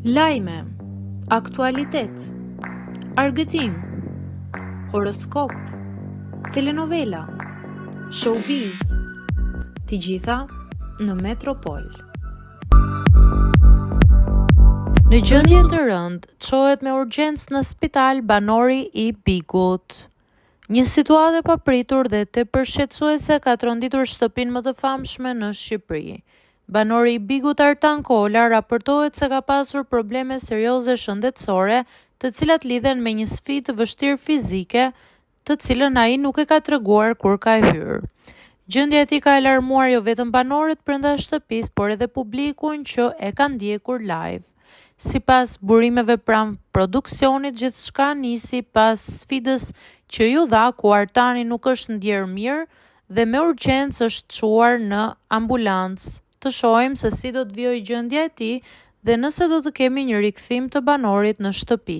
Lajme, aktualitet, argëtim, horoskop, telenovela, showbiz, të gjitha në Metropol. Në gjendje të rëndë, çohet me urgjencë në spital banori i Bigut. Një situatë e papritur dhe tepërshqetësuese ka tronditur shtëpinë më të famshme në Shqipëri. Banori i Bigut Artan Kola raportohet se ka pasur probleme serioze shëndetësore, të cilat lidhen me një sfidë të vështirë fizike, të cilën ai nuk e ka treguar kur ka hyrë. Gjendja e tij ka alarmuar jo vetëm banorët brenda shtëpisë, por edhe publikun që e ka ndjekur live. Sipas burimeve pranë produksionit, gjithçka nisi pas sfidës që ju dha, ku Artani nuk është ndjerë mirë dhe me urgjencë është çuar në ambulancë. Të shohim se si do të vijojë gjendja e tij dhe nëse do të kemi një rikthim të banorit në shtëpi.